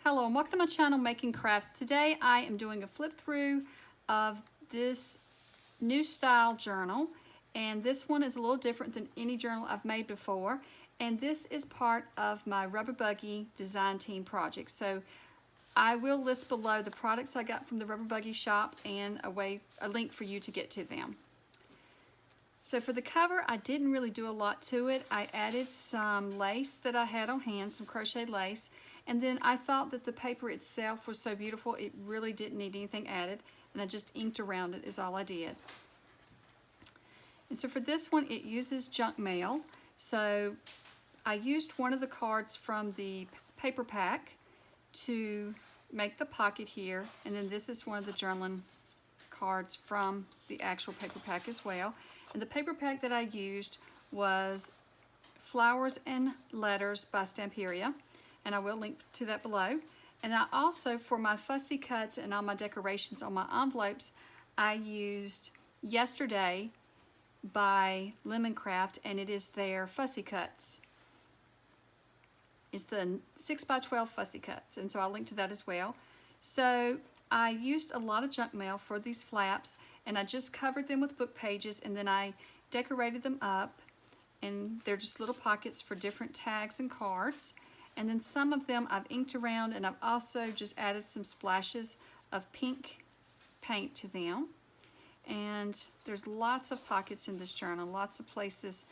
Hello and welcome to my channel, Making Crafts. Today I am doing a flip through of this new style journal, and this one is a little different than any journal I've made before, and this is part of my Rubber Buggy design team project. So I will list below the products I got from the Rubber Buggy shop and a link for you to get to them. So for the cover, I didn't really do a lot to it. I added some lace that I had on hand, some crocheted lace, and then I thought that the paper itself was so beautiful it really didn't need anything added, and I just inked around it is all I did. And so for this one, it uses junk mail. So I used one of the cards from the paper pack to make the pocket here, and then this is one of the journaling cards from the actual paper pack as well. And the paper pack that I used was Flowers and Letters by Stamperia, and I will link to that below. And I also, for my fussy cuts and all my decorations on my envelopes, I used Yesterday by LemonCraft, and it is their Fussy Cuts. It's the 6x12 Fussy Cuts, and so I'll link to that as well. So I used a lot of junk mail for these flaps, and I just covered them with book pages, and then I decorated them up, and they're just little pockets for different tags and cards. And then some of them I've inked around, and I've also just added some splashes of pink paint to them. And there's lots of pockets in this journal, lots of places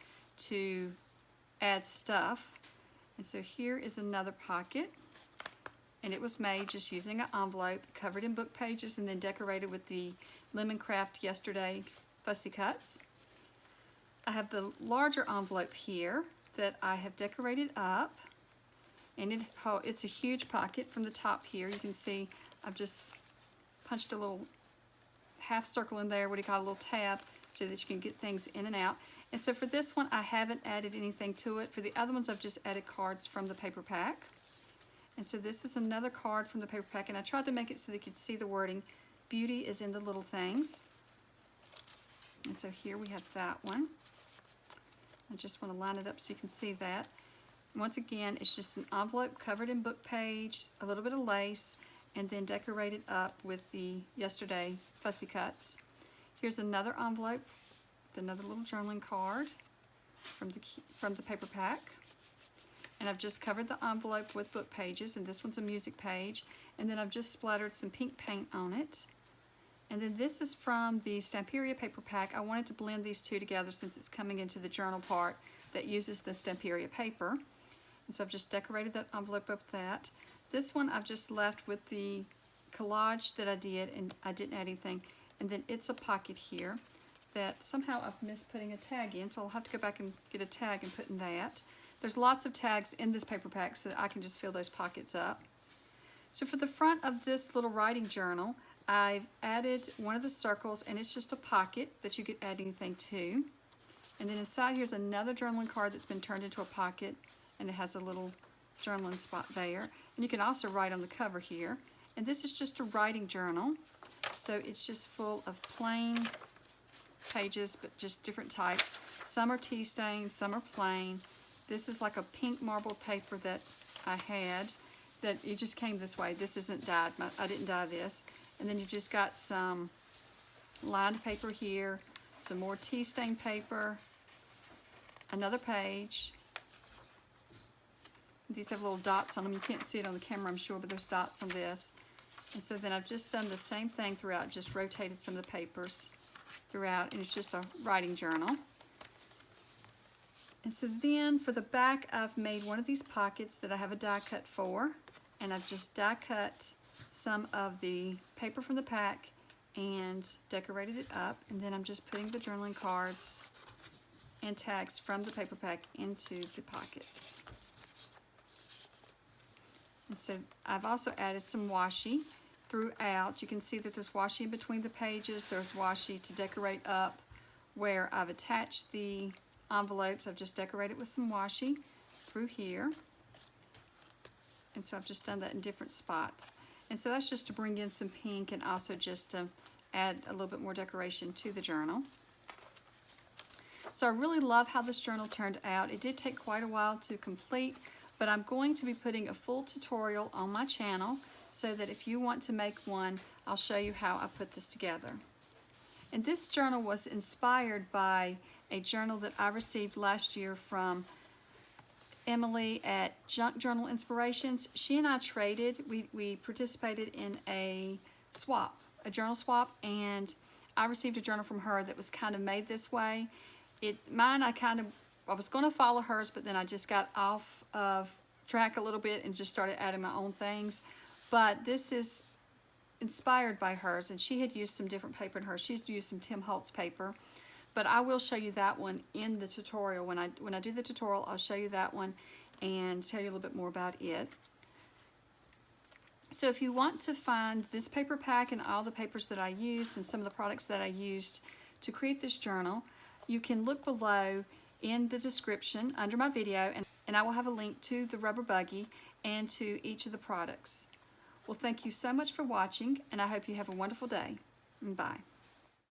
to add stuff. And so here is another pocket, and it was made just using an envelope covered in book pages and then decorated with the LemonCraft Yesterday Fussy Cuts. I have the larger envelope here that I have decorated up, and it's a huge pocket from the top here. You can see I've just punched a little half circle in there, what do you call a little tab, so that you can get things in and out. And so for this one, I haven't added anything to it. For the other ones, I've just added cards from the paper pack. And so this is another card from the paper pack, and I tried to make it so that you could see the wording. Beauty is in the little things. And so here we have that one. I just want to line it up so you can see that. Once again, it's just an envelope covered in book page, a little bit of lace, and then decorated up with the Yesterday Fussy Cuts. Here's another envelope with another little journaling card from the paper pack. And I've just covered the envelope with book pages, and this one's a music page. And then I've just splattered some pink paint on it. And then this is from the Stamperia Paper pack. I wanted to blend these two together since it's coming into the journal part that uses the Stamperia paper. And so I've just decorated that envelope up with that. This one I've just left with the collage that I did, and I didn't add anything. And then it's a pocket here that somehow I've missed putting a tag in, so I'll have to go back and get a tag and put in that. There's lots of tags in this paper pack so that I can just fill those pockets up. So for the front of this little writing journal, I've added one of the circles, and it's just a pocket that you could add anything to. And then inside here's another journaling card that's been turned into a pocket, and it has a little journaling spot there. And you can also write on the cover here. And this is just a writing journal, so it's just full of plain pages, but just different types. Some are tea stained, some are plain. This is like a pink marbled paper that I had that it just came this way. This isn't dyed. I didn't dye this. And then you've just got some lined paper here, some more tea stained paper, another page. These have little dots on them. You can't see it on the camera, I'm sure, but there's dots on this. And so then I've just done the same thing throughout, just rotated some of the papers throughout, and it's just a writing journal. And so then for the back, I've made one of these pockets that I have a die cut for, and I've just die cut some of the paper from the pack and decorated it up, and then I'm just putting the journaling cards and tags from the paper pack into the pockets. And so I've also added some washi throughout. You can see that there's washi in between the pages. There's washi to decorate up where I've attached the envelopes. I've just decorated with some washi through here. And so I've just done that in different spots. And so that's just to bring in some pink and also just to add a little bit more decoration to the journal. So I really love how this journal turned out. It did take quite a while to complete, but I'm going to be putting a full tutorial on my channel so that if you want to make one, I'll show you how I put this together. And this journal was inspired by a journal that I received last year from Emily at Junk Journal Inspirations. She and I traded. We participated in a swap, a journal swap, and I received a journal from her that was kind of made this way. Mine, I was going to follow hers, but then I just got off of track a little bit and just started adding my own things. But this is inspired by hers, and she had used some different paper in hers. She's used some Tim Holtz paper, but I will show you that one in the tutorial. When I do the tutorial, I'll show you that one and tell you a little bit more about it. So if you want to find this paper pack and all the papers that I used and some of the products that I used to create this journal, you can look below in the description under my video, and I will have a link to the rubber buggy and to each of the products. Well, thank you so much for watching, and I hope you have a wonderful day. Bye.